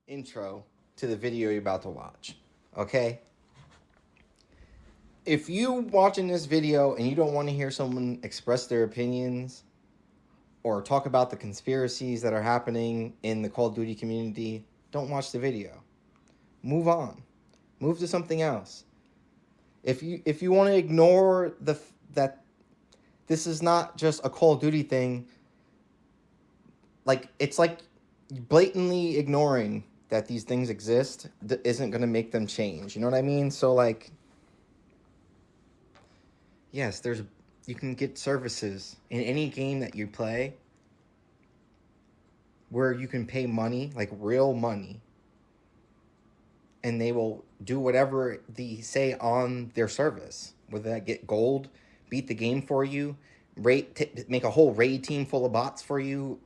intro to the video you're about to watch. Okay? If you watching this video and you don't want to hear someone express their opinions or talk about the conspiracies that are happening in the Call of Duty community, don't watch the video. Move on. Move to something else. If you want to ignore that this is not just a Call of Duty thing, it's like blatantly ignoring that these things exist isn't going to make them change. You know what I mean? So yes, you can get services in any game that you play where you can pay money, like real money, and they will do whatever they say on their service. Whether that get gold, beat the game for you, make a whole raid team full of bots for you,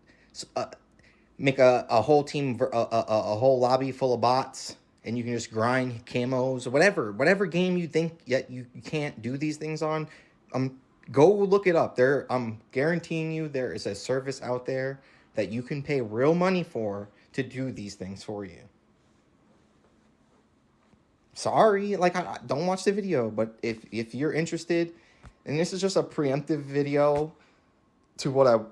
make a whole team, a whole lobby full of bots, and you can just grind camos or whatever game you think yet you can't do these things on. Go look it up. I'm guaranteeing you there is a service out there that you can pay real money for to do these things for you. Sorry, I don't watch the video, but if you're interested, and this is just a preemptive video to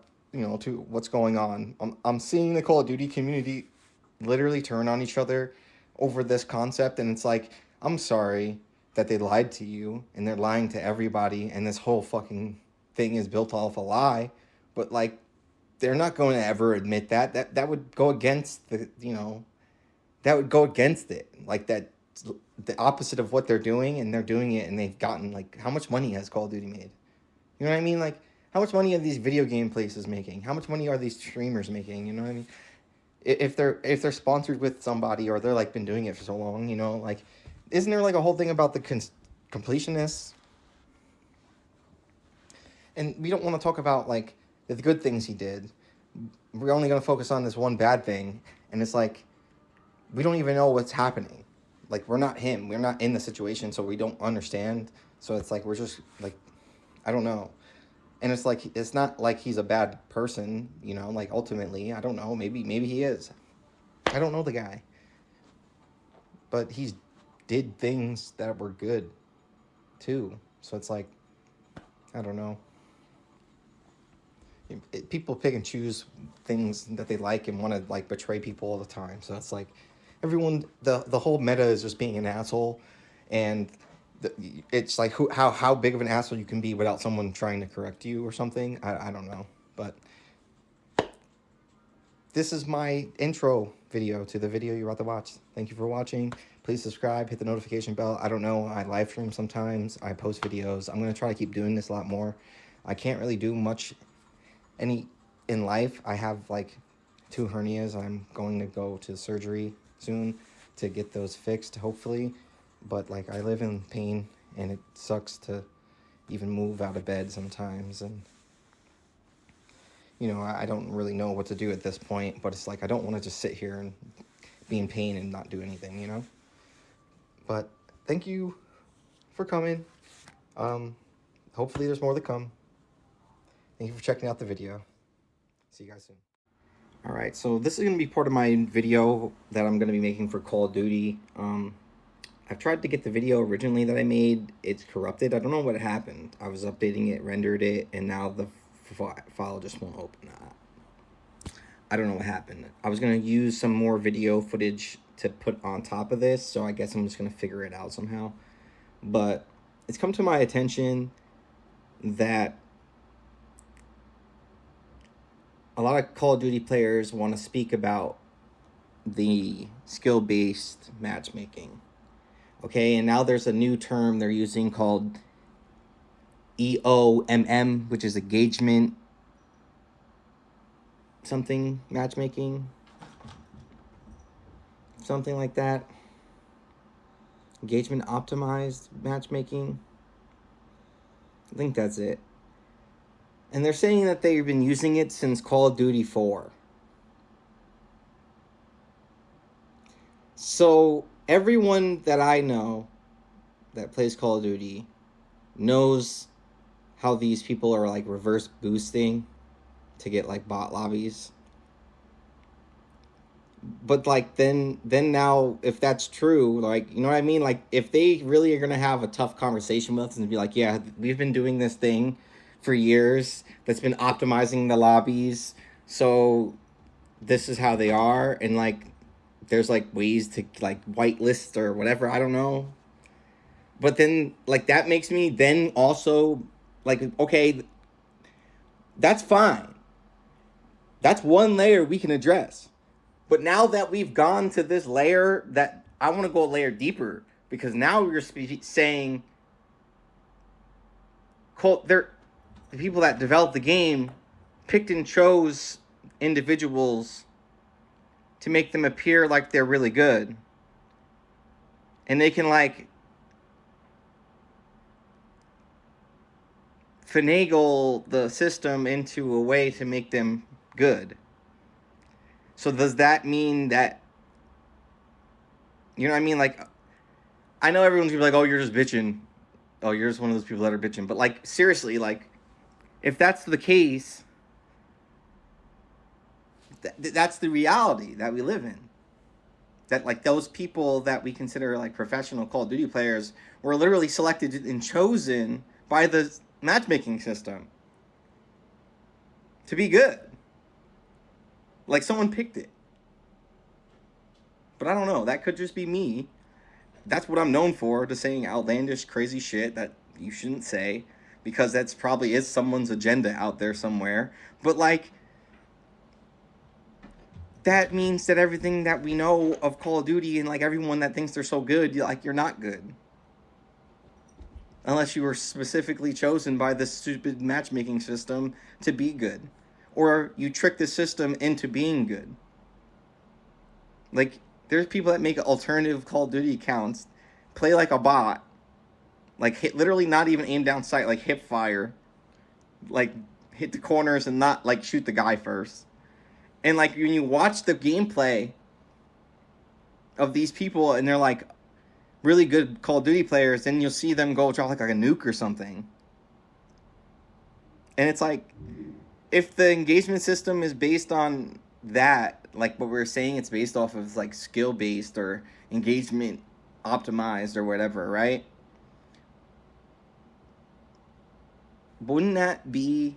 to what's going on. I'm seeing the Call of Duty community literally turn on each other over this concept, and it's like, I'm sorry that they lied to you, and they're lying to everybody, and this whole fucking thing is built off a lie, but they're not going to ever admit that. That would go against that would go against it. That the opposite of what they're doing, and they're doing it, and they've gotten, how much money has Call of Duty made? You know what I mean? How much money are these video game places making? How much money are these streamers making? You know what I mean? If they're sponsored with somebody, or they're been doing it for so long, isn't there a whole thing about the completionists? And we don't want to talk about the good things he did. We're only going to focus on this one bad thing, and it's we don't even know what's happening. We're not him. We're not in the situation, so we don't understand. So it's we're just I don't know. And it's it's not like he's a bad person, ultimately. I don't know. Maybe he is. I don't know the guy. But he did things that were good, too. So it's I don't know. People pick and choose things that they like and want to betray people all the time. So it's everyone, the whole meta is just being an asshole, and it's how big of an asshole you can be without someone trying to correct you or something. I don't know, but this is my intro video to the video you're about to watch. Thank you for watching. Please subscribe, hit the notification bell. I don't know, I live stream sometimes, I post videos. I'm going to try to keep doing this a lot more. I can't really do much in life. I have 2 hernias. I'm going to go to surgery soon to get those fixed, hopefully. But I live in pain, and it sucks to even move out of bed sometimes. And I don't really know what to do at this point, but it's I don't want to just sit here and be in pain and not do anything. But thank you for coming. Hopefully there's more to come. Thank you for checking out the video. See you guys soon. Alright, so this is going to be part of my video that I'm going to be making for Call of Duty. I've tried to get the video originally that I made. It's corrupted. I don't know what happened. I was updating it, rendered it, and now the file just won't open. I don't know what happened. I was going to use some more video footage to put on top of this, so I guess I'm just going to figure it out somehow. But it's come to my attention that a lot of Call of Duty players want to speak about the skill-based matchmaking. Okay, and now there's a new term they're using called EOMM, which is engagement something matchmaking. Something like that. Engagement optimized matchmaking. I think that's it. And they're saying that they've been using it since Call of Duty 4. So everyone that I know that plays Call of Duty knows how these people are reverse boosting to get bot lobbies. But like then now, if that's true, like, you know what I mean, like if they really are gonna have a tough conversation with us and be like, yeah, we've been doing this thing for years that's been optimizing the lobbies, so this is how they are, and like there's like ways to like whitelist or whatever, I don't know. But then like that makes me then also like, okay, that's fine, that's one layer we can address. But now that we've gone to this layer, that I want to go a layer deeper, because now you're saying, the people that developed the game picked and chose individuals to make them appear like they're really good, and they can like finagle the system into a way to make them good. So does that mean that, you know what I mean? Like, I know everyone's gonna be like, oh, you're just bitching. Oh, you're just one of those people that are bitching. But like, seriously, like, if that's the case, that's the reality that we live in. That like those people that we consider like professional Call of Duty players were literally selected and chosen by the matchmaking system to be good. Like someone picked it. But I don't know. That could just be me. That's what I'm known for, to saying outlandish, crazy shit that you shouldn't say, because that's probably is someone's agenda out there somewhere. But like, that means that everything that we know of Call of Duty and like everyone that thinks they're so good, you're not good. Unless you were specifically chosen by this stupid matchmaking system to be good. Or you trick the system into being good. Like, there's people that make alternative Call of Duty accounts, play like a bot, like literally not even aim down sight, like hip fire, like hit the corners and not like shoot the guy first. And like when you watch the gameplay of these people and they're like really good Call of Duty players, then you'll see them go drop like a nuke or something. And it's like, if the engagement system is based on that, like what we were saying, it's based off of like skill based or engagement optimized or whatever, right? Wouldn't that be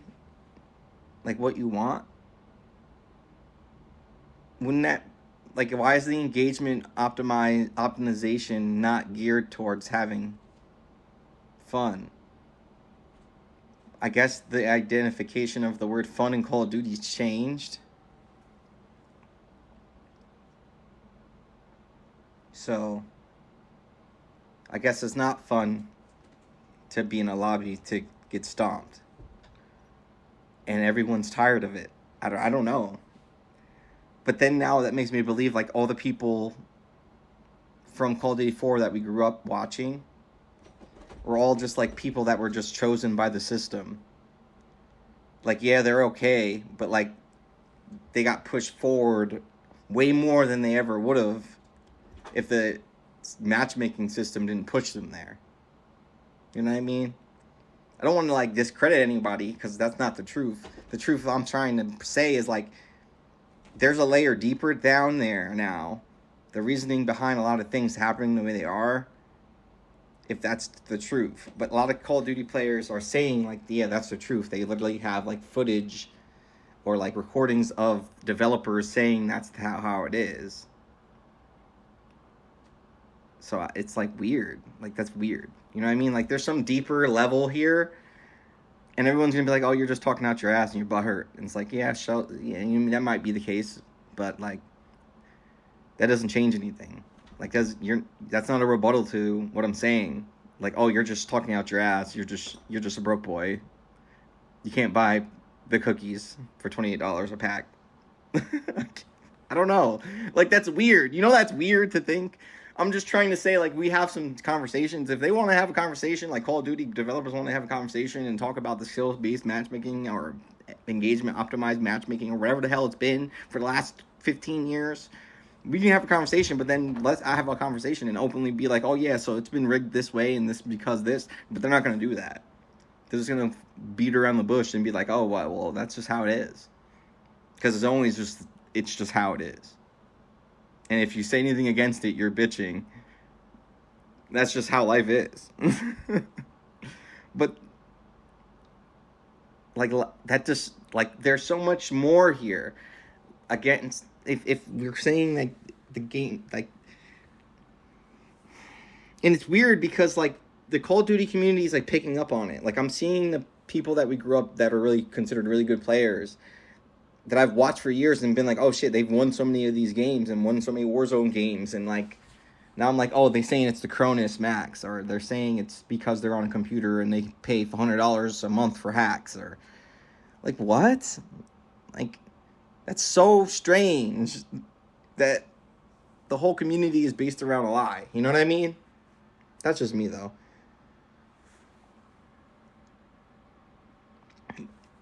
like what you want? Wouldn't that, like, why is the engagement optimization not geared towards having fun? I guess the identification of the word fun in Call of Duty changed. So, I guess it's not fun to be in a lobby to get stomped. And everyone's tired of it. I don't know. But then now that makes me believe like all the people from Call of Duty 4 that we grew up watching were all just like people that were just chosen by the system. Like, yeah, they're okay, but like they got pushed forward way more than they ever would have if the matchmaking system didn't push them there. You know what I mean? I don't want to like discredit anybody, because that's not the truth. The truth I'm trying to say is like, there's a layer deeper down there now. The reasoning behind a lot of things happening the way they are, if that's the truth. But a lot of Call of Duty players are saying like, yeah, that's the truth. They literally have like footage or like recordings of developers saying that's how it is. So it's like weird. Like, that's weird. You know what I mean? Like, there's some deeper level here, and everyone's gonna be like, oh, you're just talking out your ass and your butt hurt. And it's like, yeah, that might be the case, but like, that doesn't change anything. Like, that's not a rebuttal to what I'm saying. Like, oh, you're just talking out your ass. You're just a broke boy. You can't buy the cookies for $28 a pack. I don't know. Like, that's weird. You know, that's weird to think. I'm just trying to say, like, we have some conversations. If they want to have a conversation, like Call of Duty developers want to have a conversation and talk about the skills-based matchmaking or engagement optimized matchmaking or whatever the hell it's been for the last 15 years, we can have a conversation, but then I have a conversation and openly be like, oh yeah, so it's been rigged this way and this because this. But they're not going to do that. They're just going to beat around the bush and be like, oh, well, that's just how it is. Because it's just how it is. And if you say anything against it, you're bitching. That's just how life is. But like that just like there's so much more here. Again, if we're saying like the game like, and it's weird because like the Call of Duty community is like picking up on it. Like I'm seeing the people that we grew up that are really considered really good players that I've watched for years and been like, oh shit, they've won so many of these games and won so many Warzone games, and like now I'm like, oh, they're saying it's the Cronus Max, or they're saying it's because they're on a computer and they pay $100 a month for hacks, or like what? Like that's so strange that the whole community is based around a lie. You know what I mean? That's just me though.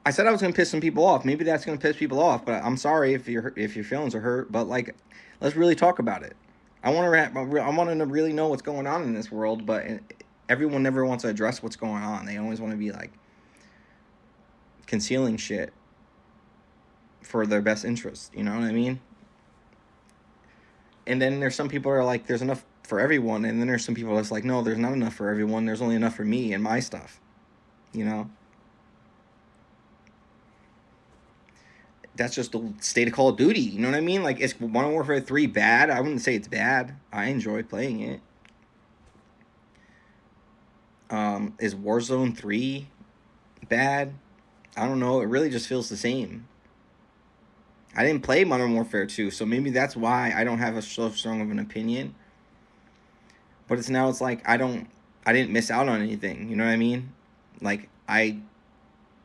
I said I was gonna piss some people off. Maybe that's gonna piss people off, but I'm sorry if your feelings are hurt. But like, let's really talk about it. I want to really know what's going on in this world, but everyone never wants to address what's going on. They always want to be like concealing shit for their best interest. You know what I mean? And then there's some people who are like, there's enough for everyone, and then there's some people that's like, no, there's not enough for everyone. There's only enough for me and my stuff. You know? That's just the state of Call of Duty. You know what I mean? Like, is Modern Warfare 3 bad? I wouldn't say it's bad. I enjoy playing it. Is Warzone 3 bad? I don't know. It really just feels the same. I didn't play Modern Warfare 2, so maybe that's why I don't have so strong of an opinion. But it's like I didn't miss out on anything. You know what I mean? Like, I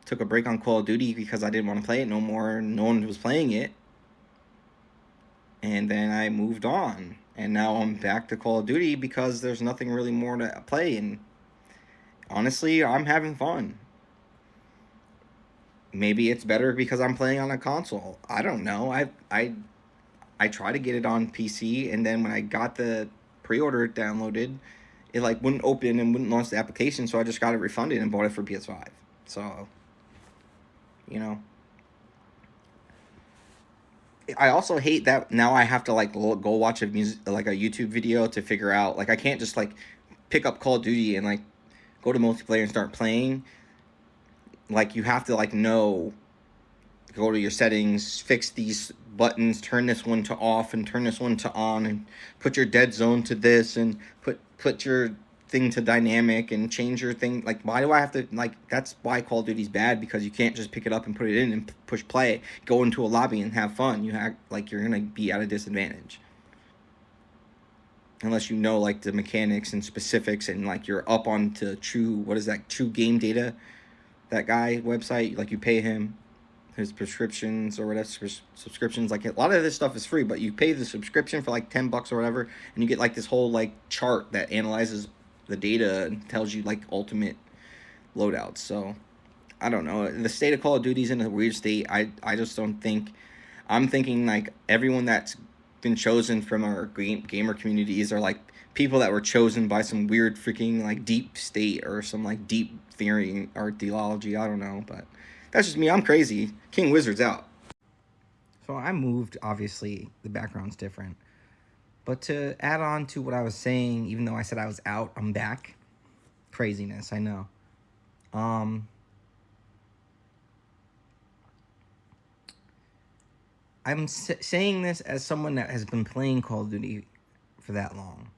took a break on Call of Duty because I didn't want to play it no more. No one was playing it. And then I moved on. And now I'm back to Call of Duty because there's nothing really more to play. And honestly, I'm having fun. Maybe it's better because I'm playing on a console. I don't know. I tried to get it on PC, and then when I got the pre-order downloaded, it like wouldn't open and wouldn't launch the application, so I just got it refunded and bought it for PS5. So, you know, I also hate that now I have to like go watch a YouTube video to figure out, like, I can't just like pick up Call of Duty and like go to multiplayer and start playing. Like, you have to like go to your settings, fix these buttons, turn this one to off and turn this one to on, and put your dead zone to this, and put your thing to dynamic, and change your thing. Like, why do I have to, like, that's why Call of Duty's bad, because you can't just pick it up and put it in and push play, go into a lobby and have fun. You act like you're gonna be at a disadvantage unless you know like the mechanics and specifics, and like you're up onto true game data, that guy website. Like, you pay him his prescriptions or whatever, subscriptions. Like, a lot of this stuff is free, but you pay the subscription for like $10 or whatever, and you get like this whole like chart that analyzes the data and tells you like ultimate loadouts. So I don't know, the state of Call of Duty's in a weird state. I just don't think, I'm thinking like everyone that's been chosen from our gamer communities are like people that were chosen by some weird freaking like deep state or some like deep theory or theology. I don't know, but that's just me. I'm crazy. King Wizard's out. So I moved. Obviously, the background's different. But to add on to what I was saying, even though I said I was out, I'm back. Craziness, I know. I'm saying this as someone that has been playing Call of Duty for that long.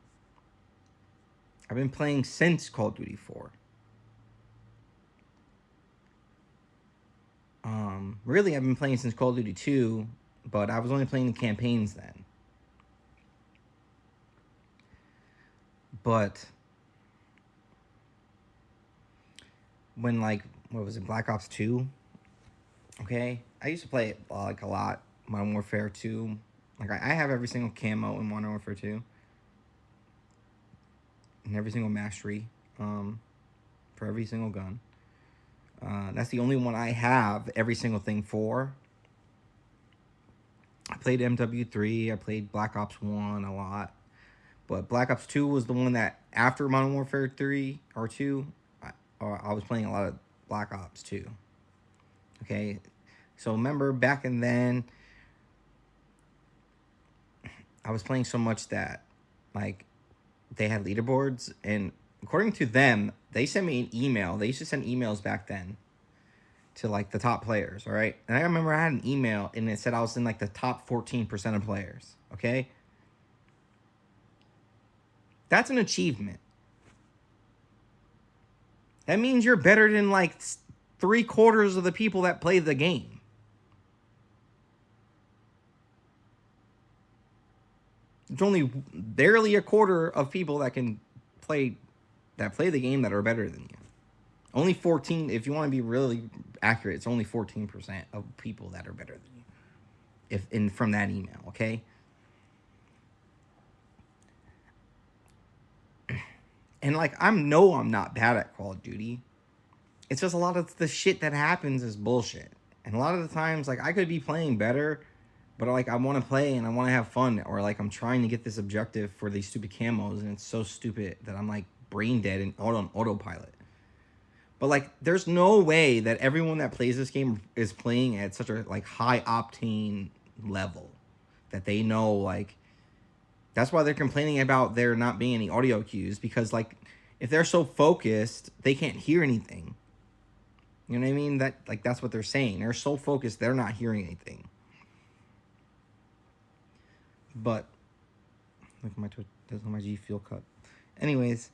I've been playing since Call of Duty 4. Really, I've been playing since Call of Duty 2, but I was only playing the campaigns then. But when, like, what was it, Black Ops 2? Okay, I used to play it like a lot. Modern Warfare 2. Like, I have every single camo in Modern Warfare 2. And every single mastery for every single gun. That's the only one I have every single thing for. I played MW3. I played Black Ops 1 a lot. But Black Ops 2 was the one that, after Modern Warfare 3 or 2, I was playing a lot of Black Ops 2. Okay? So remember, back in then, I was playing so much that, like, they had leaderboards, and according to them, they sent me an email. They used to send emails back then to, like, the top players, all right? And I remember I had an email, and it said I was in, like, the top 14% of players, okay? That's an achievement. That means you're better than, like, 3/4 of the people that play the game. There's only barely a quarter of people that can play the game that are better than you. Only 14, if you want to be really accurate, it's only 14% of people that are better than you. From that email, okay? And, like, I'm not bad at Call of Duty. It's just a lot of the shit that happens is bullshit. And a lot of the times, like, I could be playing better, but, like, I want to play and I want to have fun. Or, like, I'm trying to get this objective for these stupid camos, and it's so stupid that I'm, like, brain dead and on autopilot. But, like, there's no way that everyone that plays this game is playing at such a, like, high octane level that they know, like, that's why they're complaining about there not being any audio cues, because, like, if they're so focused, they can't hear anything. You know what I mean? That's what they're saying. They're so focused, they're not hearing anything. But look at my G Fuel cup. Anyways,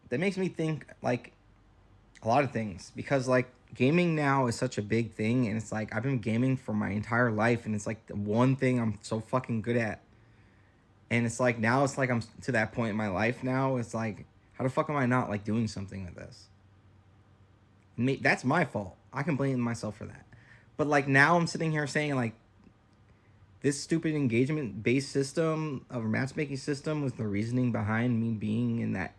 that makes me think, like, a lot of things, because, like, gaming now is such a big thing, and it's like I've been gaming for my entire life, and it's like the one thing I'm so fucking good at. And it's like now it's like I'm to that point in my life now. It's like, how the fuck am I not, like, doing something with this? That's my fault. I can blame myself for that. But, like, now I'm sitting here saying, like, this stupid engagement-based system of a matchmaking system was the reasoning behind me being in that.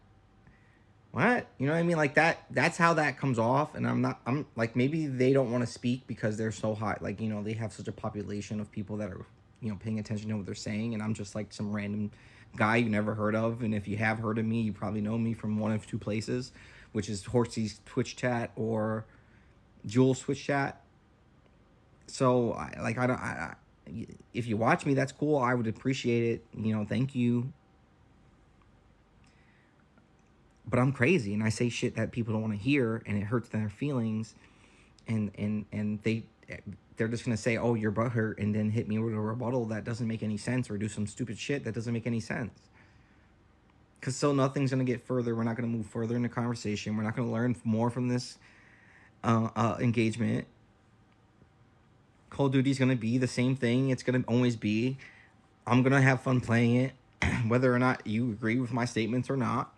What? You know what I mean? Like, that's how that comes off. And I'm like, maybe they don't want to speak because they're so hot. Like, you know, they have such a population of people that are, you know, paying attention to what they're saying. And I'm just like some random guy you never heard of. And if you have heard of me, you probably know me from one of two places, which is Horsey's Twitch chat or Jules' Twitch chat. So, if you watch me, that's cool. I would appreciate it. You know, thank you. But I'm crazy, and I say shit that people don't want to hear, and it hurts their feelings, and they're just gonna say, "Oh, you're butthurt," and then hit me with a rebuttal that doesn't make any sense, or do some stupid shit that doesn't make any sense. Because so nothing's gonna get further. We're not gonna move further in the conversation. We're not gonna learn more from this engagement. Call of Duty's gonna be the same thing. It's gonna always be. I'm gonna have fun playing it, whether or not you agree with my statements or not.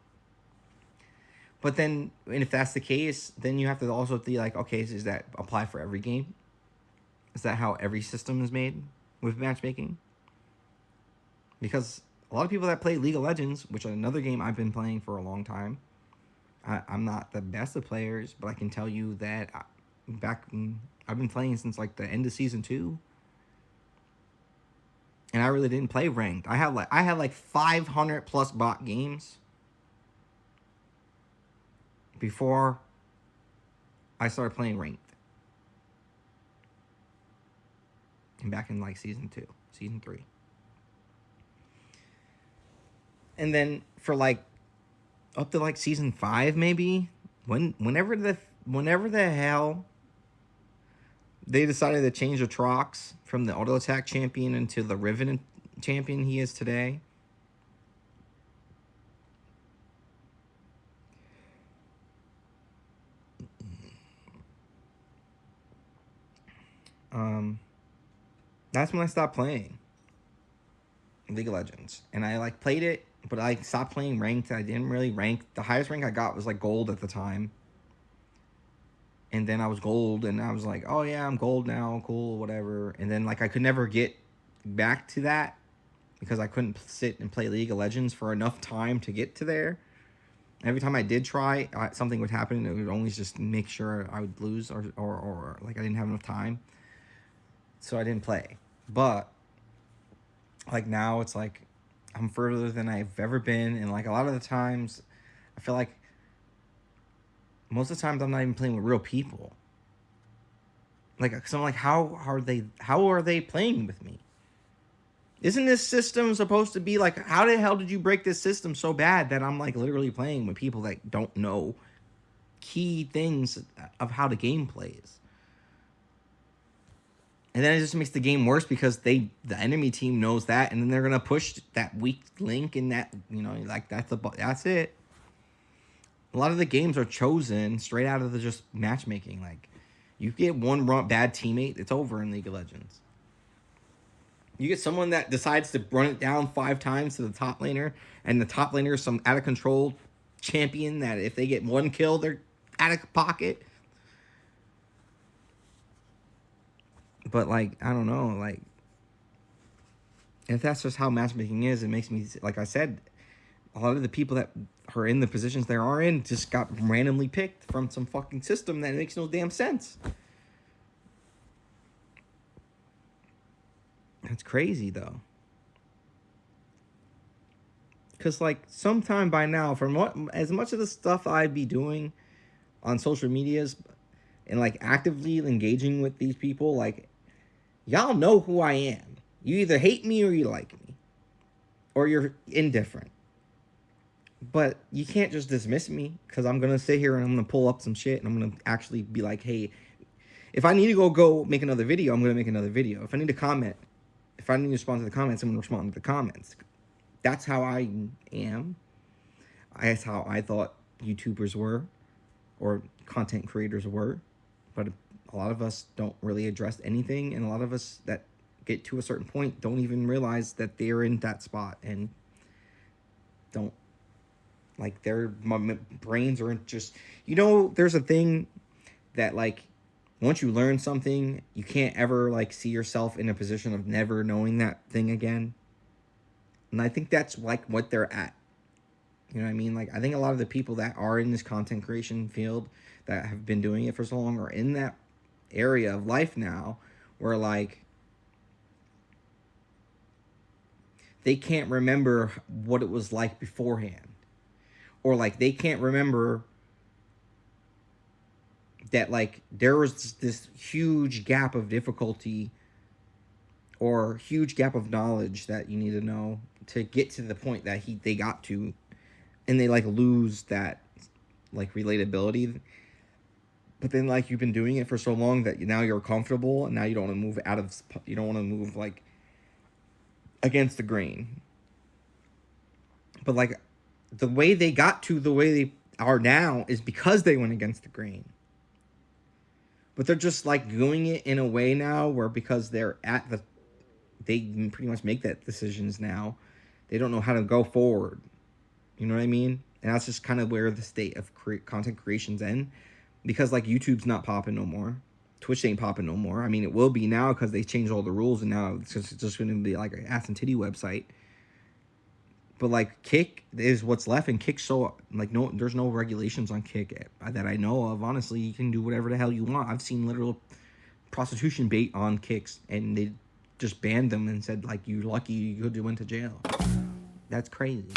But then, and if that's the case, then you have to also be like, okay, does that apply for every game? Is that how every system is made with matchmaking? Because a lot of people that play League of Legends, which is another game I've been playing for a long time, I'm not the best of players, but I can tell you that I've been playing since, like, the end of Season 2. And I really didn't play ranked. I had like 500 plus bot games before I started playing ranked. And back in, like, Season 2, Season 3. And then for, like, up to, like, Season 5, maybe, whenever the hell they decided to change the Trox from the auto attack champion into the Riven champion he is today. That's when I stopped playing League of Legends. And I, like, played it, but I stopped playing ranked. I didn't really rank. The highest rank I got was, like, gold at the time. And then I was gold, and I was like, oh, yeah, I'm gold now, cool, whatever. And then, like, I could never get back to that because I couldn't sit and play League of Legends for enough time to get to there. Every time I did try, something would happen. It would always just make sure I would lose or like, I didn't have enough time. So I didn't play. But, like, now it's like I'm further than I've ever been. And, like, a lot of the times I feel like most of the times I'm not even playing with real people. Like, cause I'm like, how are they playing with me? Isn't this system supposed to be like, how the hell did you break this system so bad that I'm like literally playing with people that don't know key things of how the game plays? And then it just makes the game worse because the enemy team knows that, and then they're gonna push that weak link and that, like that's it. A lot of the games are chosen straight out of the just matchmaking. Like, you get one bad teammate, it's over in League of Legends. You get someone that decides to run it down 5 times to the top laner, and the top laner is some out of control champion that if they get 1 kill, they're out of pocket. But, like, I don't know, like, if that's just how matchmaking is, it makes me, like I said, a lot of the people that are in the positions they are in just got randomly picked from some fucking system that makes no damn sense. That's crazy, though. Because, like, sometime by now, as much of the stuff I'd be doing on social medias and, like, actively engaging with these people, like, y'all know who I am. You either hate me or you like me. Or you're indifferent. But you can't just dismiss me, because I'm going to sit here and I'm going to pull up some shit and I'm going to actually be like, hey, if I need to go make another video, I'm going to make another video. If I need to comment, if I need to respond to the comments, I'm going to respond to the comments. That's how I am. That's how I thought YouTubers were, or content creators were. But a lot of us don't really address anything, and a lot of us that get to a certain point don't even realize that they're in that spot and don't, like, their brains are just, there's a thing that, like, once you learn something, you can't ever, like, see yourself in a position of never knowing that thing again. And I think that's, like, what they're at. You know what I mean? Like, I think a lot of the people that are in this content creation field that have been doing it for so long are in that area of life now where, like, they can't remember what it was like beforehand. Or, like, they can't remember that, like, there was this huge gap of difficulty or huge gap of knowledge that you need to know to get to the point that they got to, and they, like, lose that, like, relatability. But then, like, you've been doing it for so long that now you're comfortable, and now you don't want to move you don't want to move, like, against the grain. But, like, the way they got to the way they are now is because they went against the grain. But they're just, like, doing it in a way now where, because they're they pretty much make that decisions now, they don't know how to go forward. You know what I mean? And that's just kind of where the state of content creation's end. Because, like, YouTube's not popping no more. Twitch ain't popping no more. I mean, it will be now because they changed all the rules, and now it's just going to be like an ass and titty website. But, like, Kick is what's left, and Kick's so, like, there's no regulations on Kick that I know of. Honestly, you can do whatever the hell you want. I've seen literal prostitution bait on Kicks, and they just banned them and said, like, you're lucky you went to jail. That's crazy,